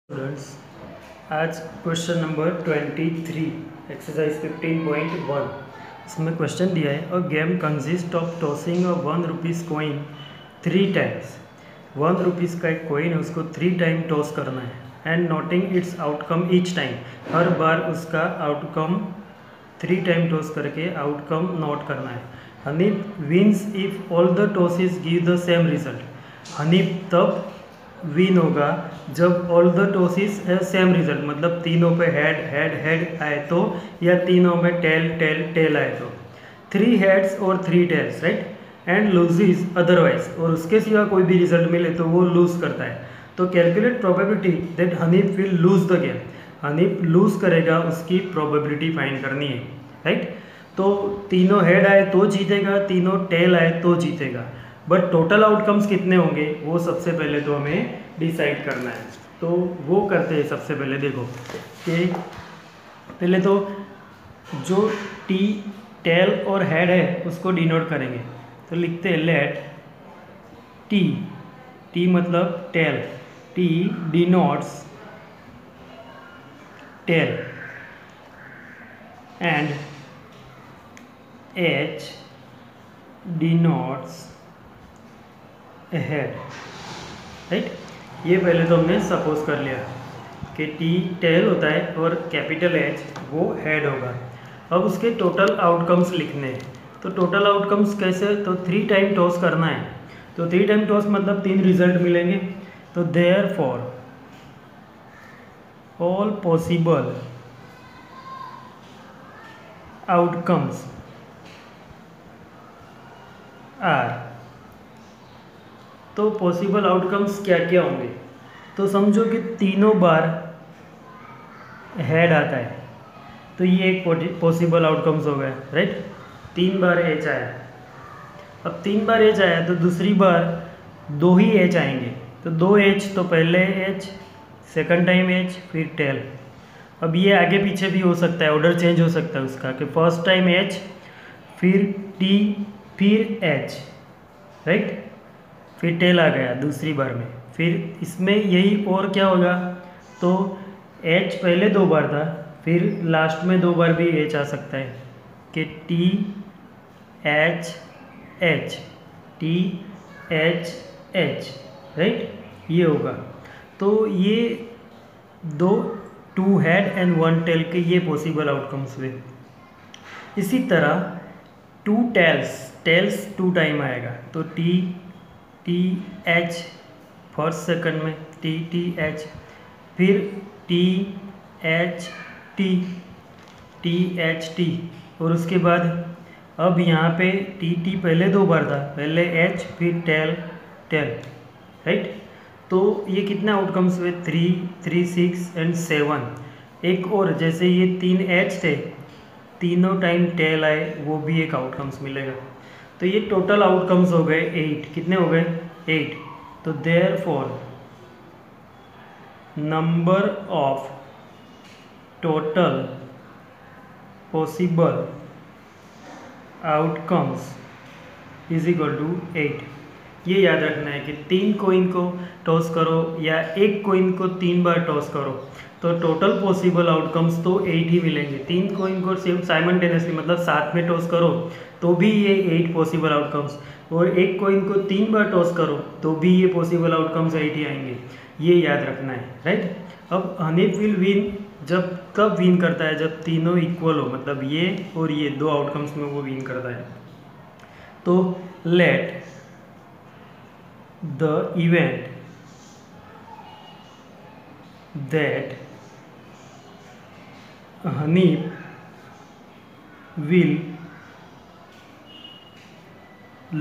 Students, आज question number 23 exercise 15.1 इसमें question दिया है a game consist of tossing a 1 rupees coin 3 times. 1 rupees का एक कॉइन है, उसको 3 टाइम टॉस करना है and noting its outcome each time. हर बार उसका आउटकम 3 टाइम टॉस करके आउटकम नोट करना है। Hanif wins if all the tosses give the same result. Hanif तब विन होगा जब ऑल द टॉसेस है सेम रिजल्ट, मतलब तीनों पे हेड हेड हेड आए तो, या तीनों में टेल टेल टेल आए तो। 3 हेड्स और 3 tails, right, and loses otherwise, और उसके सिवा कोई भी रिजल्ट मिले तो वो लूज करता है। तो calculate probability that Hanif will lose the game. Hanif lose करेगा, उसकी प्रोबेबिलिटी फाइंड करनी है, राइट। तो तीनों हेड आए तो जीतेगा, तीनों टेल आए तो जीतेगा, बट टोटल आउटकम्स कितने होंगे वो सबसे पहले तो हमें डिसाइड करना है। तो वो करते हैं सबसे पहले, देखो कि पहले तो जो टी टेल और हेड है उसको डिनोट करेंगे। तो लिखते हैं लेट टी, टी मतलब tail, T denotes tail and H denotes head, right. ये पहले तो हमने सपोज कर लिया कि टी टेल होता है और कैपिटल एच वो हेड होगा। अब उसके टोटल आउटकम्स लिखने हैं। तो टोटल आउटकम्स कैसे, तो 3 टाइम टॉस करना है। तो 3 टाइम टॉस मतलब 3 रिजल्ट मिलेंगे। तो therefore all possible outcomes are, तो पॉसिबल आउटकम्स क्या क्या होंगे, तो समझो कि तीनों बार हेड आता है तो ये एक पॉसिबल आउटकम्स हो गए, राइट। 3 बार एच आया, अब 3 बार एच आया तो दूसरी बार 2 ही एच आएंगे। तो 2 एच, तो पहले एच, सेकंड टाइम एच, फिर टेल। अब ये आगे पीछे भी हो सकता है, ऑर्डर चेंज हो सकता है उसका, कि फर्स्ट टाइम एच, फिर टी, फिर एच, राइट, फिर टेल आ गया दूसरी बार में। फिर इसमें यही और क्या होगा, तो एच पहले 2 बार था, फिर लास्ट में 2 बार भी एच आ सकता है कि T H H, T H H, right, ये होगा। तो ये 2 हेड एंड 1 टेल के ये पॉसिबल आउटकम्स हुए। इसी तरह 2 टेल्स, टेल्स 2 टाइम आएगा, तो T T H first second में, टी टी एच, फिर T H T, T H T, और उसके बाद अब यहाँ पे टी टी पहले 2 बार था, पहले एच फिर टेल टेल, राइट। तो ये कितने आउटकम्स हुए, 3 3 6 एंड 7। एक और, जैसे ये 3 एच थे, तीनों टाइम टेल आए, वो भी एक आउटकम्स मिलेगा। तो ये टोटल आउटकम्स हो गए 8। कितने हो गए, 8। तो therefore number of total possible outcomes is equal to 8। ये याद रखना है कि 3 कोइन को टॉस करो या एक कोइन को 3 बार टॉस करो तो टोटल पॉसिबल आउटकम्स तो 8 ही मिलेंगे। 3 कोइन को सिर्फ साइमल्टेनियसली मतलब साथ में टॉस करो तो भी ये 8 पॉसिबल आउटकम्स, और एक कोइन को 3 बार टॉस करो तो भी ये पॉसिबल आउटकम्स 8 ही आएंगे। ये याद रखना है, राइट। अब हनीफ विल विन जब कब विन करता है, जब तीनों इक्वल हो, मतलब ये और ये 2 आउटकम्स में वो विन करता है। तो let the event that Hanif will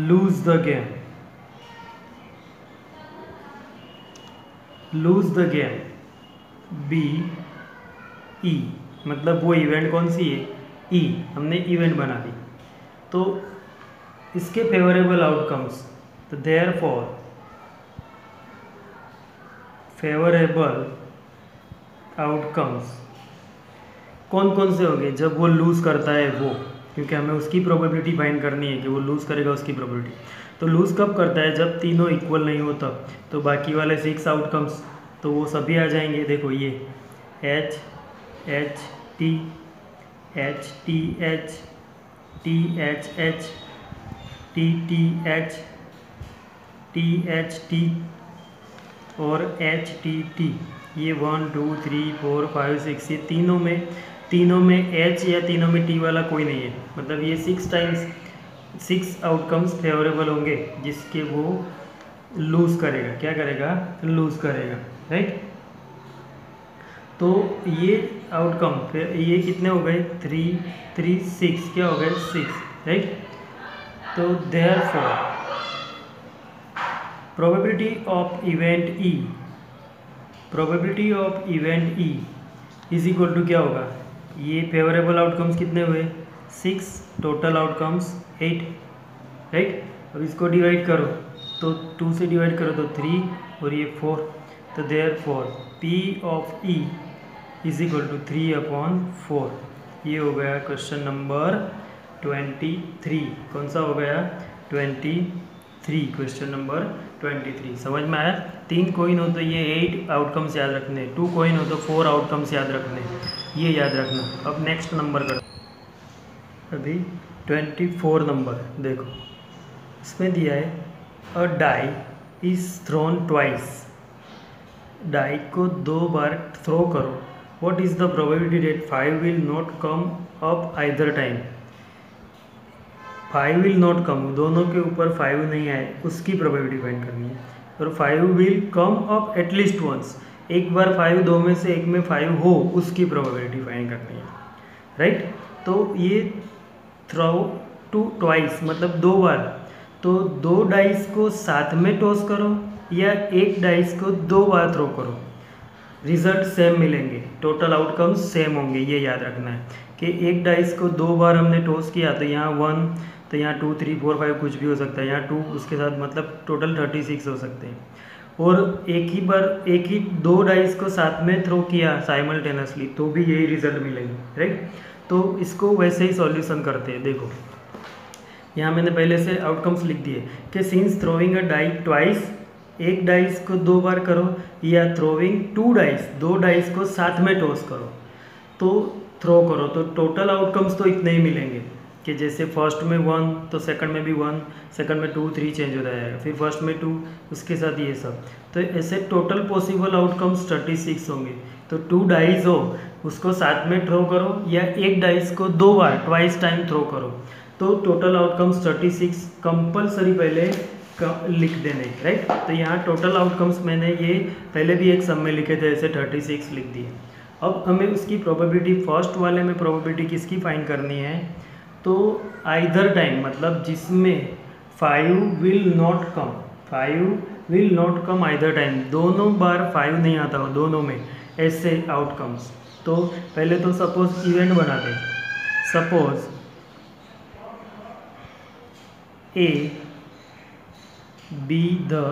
lose the game, be E, मतलब वो इवेंट कौन सी है, ई, हमने इवेंट बना दी। तो इसके फेवरेबल आउटकम्स, तो देयरफॉर फेवरेबल आउटकम्स कौन कौन से होंगे जब वो लूज़ करता है वो, क्योंकि हमें उसकी प्रोबेबिलिटी फाइंड करनी है कि वो लूज़ करेगा, उसकी प्रोबेबिलिटी। तो लूज़ कब करता है, जब तीनों इक्वल नहीं हो तब। तो बाकी वाले 6 आउटकम्स, तो तो वो सभी आ जाएंगे। देखो ये H H T H T H T H H T T H T H T और एच टी टी, ये 1 2 3 4 5 6, ये तीनों में एच या तीनों में टी वाला कोई नहीं है। मतलब ये 6 टाइम्स 6 आउटकम्स फेवरेबल होंगे जिसके वो लूज़ करेगा। क्या करेगा? लूज़ करेगा, राइट। तो ये आउटकम फिर ये कितने हो गए? 3 3 6, क्या हो गए? 6, राइट। तो therefore probability of event E is equal to क्या होगा? ये फेवरेबल आउटकम्स कितने हुए? 6, टोटल आउटकम्स 8, राइट। अब इसको डिवाइड करो तो 2 से डिवाइड करो तो 3 और ये 4। तो therefore P of E is equal to 3/4। ये हो गया क्वेश्चन नंबर 23। कौन सा हो गया? 23, क्वेश्चन नंबर 23। समझ में आया? 3 कॉइन हो तो ये 8 आउटकम्स याद रखने, 2 कॉइन हो तो 4 आउटकम्स याद रखने, ये याद रखना। अब नेक्स्ट नंबर कर, अभी 24 नंबर देखो, इसमें दिया है a die is thrown twice. Die को 2 बार थ्रो करो, what is the probability that 5 will not come up either time. 5 will not come, दोनों के ऊपर 5 नहीं आए, उसकी प्रोबेबिलिटी फाइंड करनी है। और 5 will come up at least once, एक बार 5 दो में से एक में 5 हो, उसकी प्रोबेबिलिटी फाइंड करनी है, राइट। तो ये थ्रो टू ट्वाइस मतलब 2 बार, तो 2 डाइस को साथ में टॉस करो या एक डाइस को 2 बार थ्रो करो, रिजल्ट सेम मिलेंगे, टोटल आउटकम्स सेम होंगे। ये याद रखना है कि एक डाइस को 2 बार हमने टॉस किया तो यहाँ 1, तो यहाँ 2 3 4 5 कुछ भी हो सकता है, यहाँ 2 उसके साथ, मतलब टोटल 36 हो सकते हैं। और एक ही 2 डाइस को साथ में थ्रो किया साइमल्टेनियसली तो भी यही रिजल्ट मिलेंगे, राइट। तो इसको वैसे ही सॉल्यूशन करते हैं। देखो यहाँ मैंने पहले से आउटकम्स लिख दिए कि since throwing a die twice, एक डाइस को 2 बार करो, या थ्रोइंग 2 डाइस, 2 डाइस को साथ में टॉस करो तो थ्रो करो, तो टोटल आउटकम्स तो इतने ही मिलेंगे कि जैसे फर्स्ट में 1 तो सेकंड में भी 1, सेकंड में 2 3 चेंज हो जाएगा, फिर फर्स्ट में 2, उसके साथ ये सब। तो ऐसे टोटल पॉसिबल आउटकम्स 36 होंगे। तो 2 डाइस हो उसको साथ में थ्रो करो या एक डाइस को 2 बार ट्वाइस टाइम थ्रो करो, तो टोटल आउटकम्स 36 कंपलसरी पहले लिख देने, राइट। तो यहाँ टोटल आउटकम्स मैंने ये पहले भी एक सम में लिखे थे, ऐसे 36 लिख दिए। अब हमें उसकी प्रोबेबिलिटी, फर्स्ट वाले में प्रोबेबिलिटी किसकी फाइंड करनी है? तो आइदर टाइम, मतलब जिसमें 5 will not come either time, दोनों बार 5 नहीं आता हो, दोनों में ऐसे आउटकम्स। तो पहले तो सपोज इवेंट बना दें, suppose A be the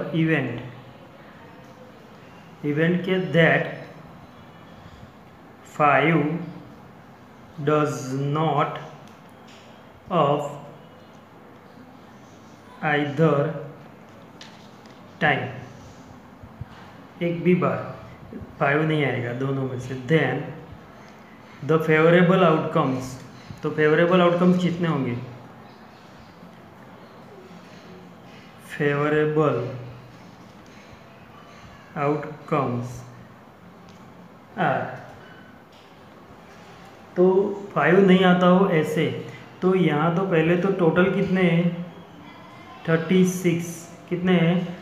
event के that 5 does not of either time, एक भी बार 5 नहीं आएगा दोनों में से, then the favorable outcomes, तो फेवरेबल आउटकम्स कितने होंगे? फेवरेबल आउटकम्स आर, तो 5 नहीं आता हो ऐसे, तो यहाँ तो पहले तो टोटल कितने हैं? 36, कितने हैं?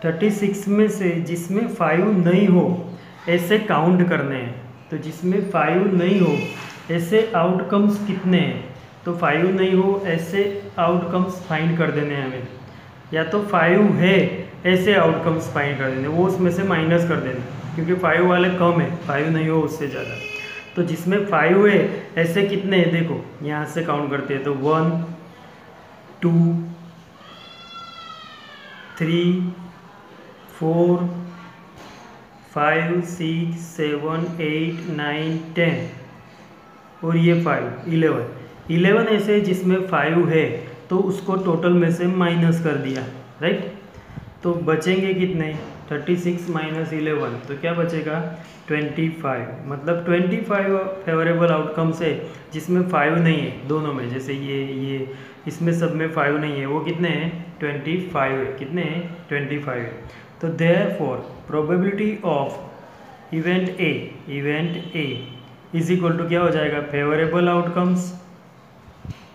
36 में से जिसमें 5 नहीं हो ऐसे काउंट करने हैं। तो जिसमें 5 नहीं हो ऐसे आउटकम्स कितने हैं? तो 5 नहीं हो ऐसे आउटकम्स फाइंड कर देने हैं हमें, या तो 5 है ऐसे आउटकम्स फाइंड कर देने, वो उसमें से माइनस कर देने, क्योंकि 5 वाले कम है, 5 नहीं हो उससे ज़्यादा। तो जिसमें 5 है ऐसे कितने हैं? देखो यहाँ से काउंट करते हैं तो 1 2 3 4 5 6 7 8 9 10 और ये 5 11 ऐसे जिसमें 5 है तो उसको टोटल में से माइनस कर दिया, राइट। तो बचेंगे कितने, 36 माइनस 11, तो क्या बचेगा 25। मतलब 25 फेवरेबल आउटकम्स है जिसमें 5 नहीं है दोनों में, जैसे ये इसमें सब में 5 नहीं है, वो कितने हैं 25 है, कितने हैं 25 है। तो therefore probability of event A is equal to क्या हो जाएगा, favourable outcomes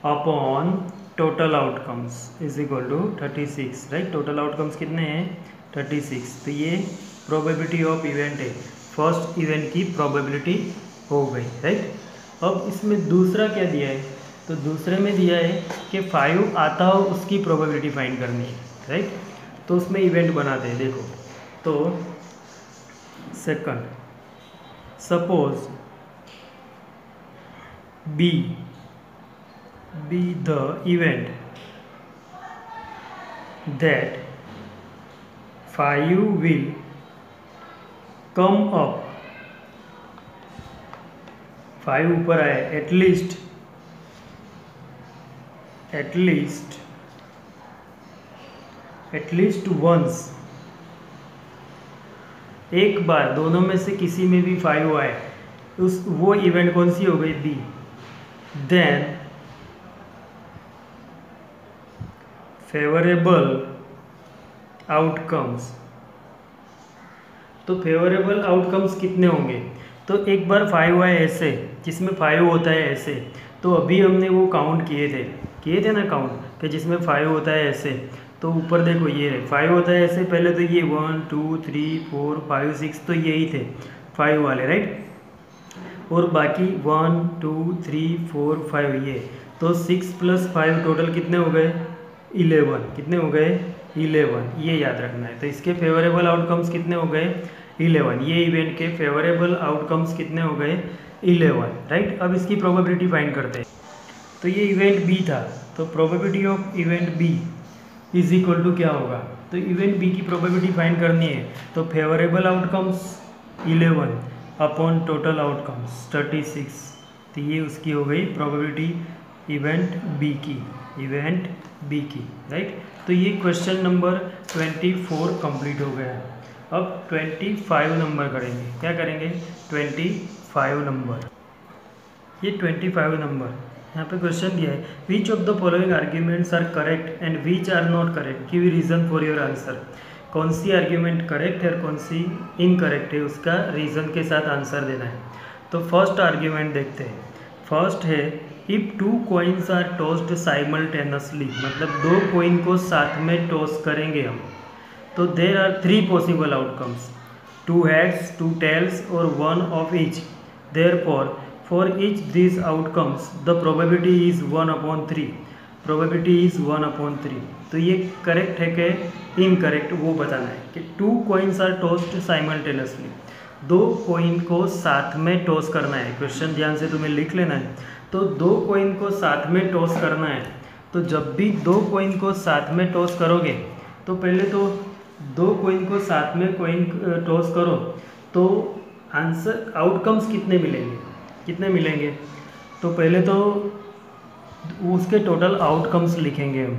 upon total outcomes is equal to 36, right. Total outcomes कितने हैं 36, तो ये प्रोबेबिलिटी ऑफ इवेंट है, फर्स्ट इवेंट की प्रोबेबिलिटी हो गई, राइट। अब इसमें दूसरा क्या दिया है, तो दूसरे में दिया है कि 5 आता हो उसकी प्रोबेबिलिटी फाइंड करनी है, राइट। तो उसमें इवेंट बनाते हैं, देखो। तो second, suppose B the event that 5 will come up, 5 ऊपर आए एटलीस्ट वंस, एक बार दोनों में से किसी में भी 5 आए, उस वो इवेंट कौन सी हो गई, बी। देन फेवरेबल आउटकम्स, तो फेवरेबल आउटकम्स कितने होंगे, तो एक बार 5 आए ऐसे जिसमें 5 होता है ऐसे, तो अभी हमने वो काउंट किए थे ना काउंट, कि जिसमें 5 होता है ऐसे, तो ऊपर देखो ये है 5 होता है ऐसे, पहले तो ये 1 2 3 4 5 6 तो यही थे 5 वाले, राइट। और बाकी 1 2 3 4 5 ये, तो 6 + 5 टोटल कितने हो गए 11, कितने हो गए 11, ये याद रखना है। तो इसके फेवरेबल आउटकम्स कितने हो गए 11, ये इवेंट के फेवरेबल आउटकम्स कितने हो गए 11, राइट। अब इसकी प्रोबेबिलिटी फाइंड करते हैं। तो ये इवेंट बी था, तो probability of event B is equal to क्या होगा, तो इवेंट बी की प्रोबेबिलिटी फाइंड करनी है, तो favourable outcomes 11 upon total outcomes 36, तो ये उसकी हो गई प्रोबेबिलिटी इवेंट बी की, राइट। तो ये क्वेश्चन नंबर 24 कंप्लीट हो गया है। अब 25 नंबर करेंगे, क्या करेंगे 25 नंबर, ये 25 नंबर यहाँ पे क्वेश्चन दिया है, which of the following arguments are correct and which are not correct, give reason for your answer. कौन सी आर्ग्यूमेंट करेक्ट है और कौन सी इनकरेक्ट है, उसका रीज़न के साथ आंसर देना है। तो फर्स्ट आर्ग्यूमेंट देखते हैं। फर्स्ट है, if 2 coins are tossed simultaneously, मतलब 2 coin को साथ में टॉस करेंगे हम, तो there are 3 possible outcomes, 2 heads 2 tails और 1 of each, therefore for each these outcomes the probability is 1/3, probability is 1/3। तो ये करेक्ट है कि इनकरेक्ट वो बताना है कि 2 coins are tossed simultaneously, 2 coin को साथ में टॉस करना है। क्वेश्चन ध्यान से तुम्हें लिख लेना है। तो 2 coin को साथ में टॉस करना है, तो जब भी 2 coin को साथ में टॉस करोगे, तो पहले तो 2 coin को साथ में coin टॉस करो, तो आंसर आउटकम्स कितने मिलेंगे, तो पहले तो उसके टोटल आउटकम्स लिखेंगे हम।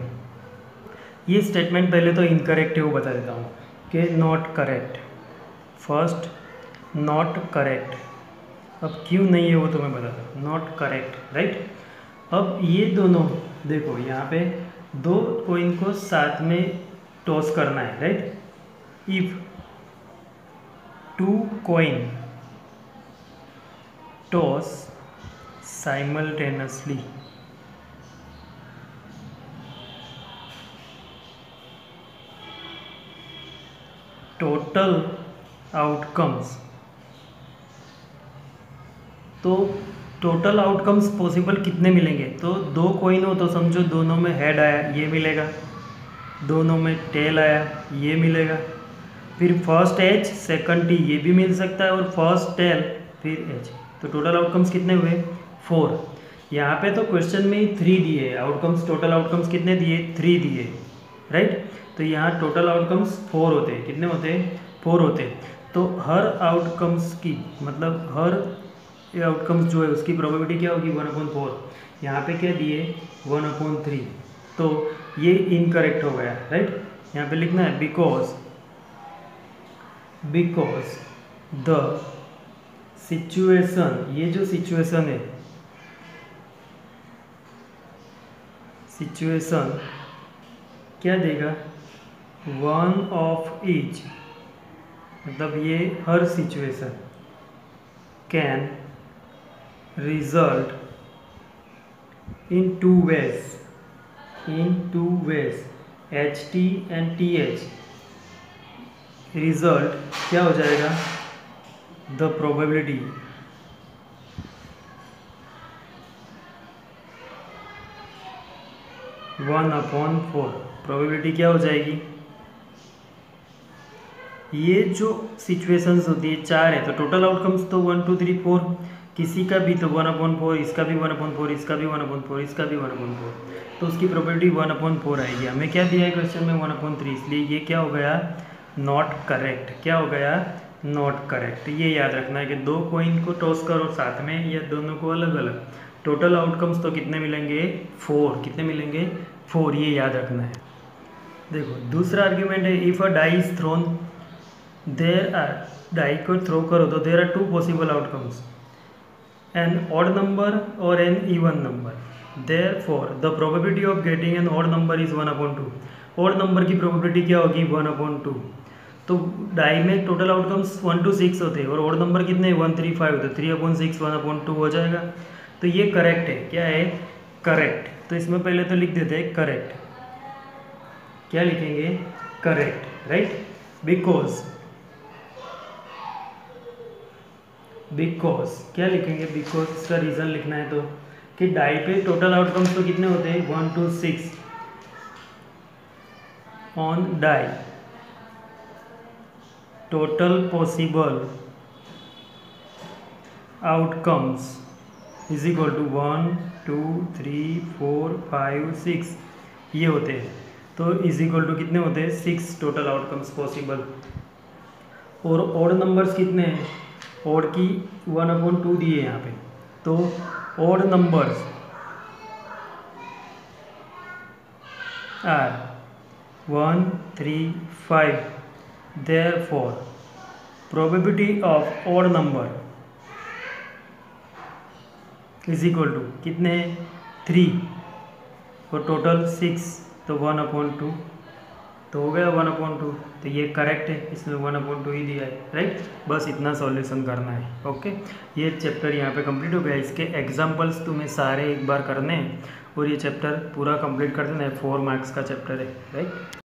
ये स्टेटमेंट पहले तो इनकरेक्ट है वो बता देता हूँ कि not correct, first not correct, अब क्यों नहीं है वो तो मैं बताता हूँ, नॉट करेक्ट, राइट। अब ये दोनों देखो यहाँ पे 2 coin को साथ में टॉस करना है, right. If 2 coin toss simultaneously, total outcomes, तो टोटल आउटकम्स पॉसिबल कितने मिलेंगे, तो 2 coin हो तो समझो दोनों में हेड आया ये मिलेगा, दोनों में टेल आया ये मिलेगा, फिर फर्स्ट एच सेकंड टी ये भी मिल सकता है, और फर्स्ट टेल फिर एच, तो टोटल आउटकम्स कितने हुए 4। यहाँ पे तो क्वेश्चन में ही 3 दिए आउटकम्स, टोटल आउटकम्स कितने दिए 3 दिए, राइट। तो यहाँ टोटल आउटकम्स 4 होते हैं, कितने होते हैं 4 होते हैं। तो हर आउटकम्स की मतलब हर आउटकम्स जो है उसकी प्रोबेबिलिटी क्या होगी 1/4। यहाँ पे क्या दिए 1/3, तो ये इनकरेक्ट हो गया, राइट। यहाँ पे लिखना है बिकॉज द सिचुएशन, ये जो सिचुएशन है, सिचुएशन क्या देगा, वन ऑफ ईच, मतलब ये हर situation can result in two ways, HT and TH, result क्या हो जाएगा, द प्रोबेबिलिटी 1/4, प्रोबेबिलिटी क्या हो जाएगी, ये जो सिचुएशंस होती है 4 है, तो टोटल आउटकम्स तो 1 2 3 4, किसी का भी तो 1/4, इसका भी 1/4, इसका भी 1/4, इसका भी 1/4, तो उसकी प्रोबेबिलिटी 1/4 आएगी। हमें क्या दिया है क्वेश्चन में 1/3, इसलिए ये क्या हो गया, नॉट करेक्ट। क्या हो गया, नॉट करेक्ट। ये याद रखना है कि दो कॉइन को टॉस करो साथ में या दोनों को अलग अलग, टोटल आउटकम्स तो कितने मिलेंगे, 4। कितने मिलेंगे, 4, ये याद रखना है। देखो दूसरा आर्ग्यूमेंट है, if a die is thrown, there are, die को थ्रो करो तो there are 2 possible outcomes, an odd number और an even number, therefore the probability of getting an odd number is 1/2। Odd number की probability क्या होगी, 1/2। तो die में total outcomes 1 to 6 होते हैं और ऑड नंबर कितने 1 3 5 होते, 3/6 1/2 हो जाएगा। तो ये करेक्ट है, क्या है, करेक्ट। तो इसमें पहले तो लिख देते हैं करेक्ट, क्या लिखेंगे, करेक्ट, राइट। बिकॉज क्या लिखेंगे, बिकॉज इसका रीज़न लिखना है तो कि डाई पे टोटल आउटकम्स तो कितने होते हैं 1 to 6 on die, total possible outcomes is equal to 1 2 3 4 5 6 ये होते हैं। तो इज इक्वल टू कितने होते हैं, 6 टोटल आउटकम्स पॉसिबल। और ऑड नंबर्स कितने हैं, ऑड की 1/2 दिए यहाँ पे, तो odd numbers are 1 3 5, therefore probability of odd number is equal to कितने, 3 और टोटल 6, तो 1/2, तो हो गया 1/2। तो ये करेक्ट है, इसमें 1/2 ही दिया है, राइट। बस इतना सॉल्यूशन करना है, ओके। ये चैप्टर यहाँ पे कंप्लीट हो गया। इसके एग्जांपल्स तुम्हें सारे एक बार करने हैं और ये चैप्टर पूरा कंप्लीट कर देना है, 4 मार्क्स का चैप्टर है, राइट।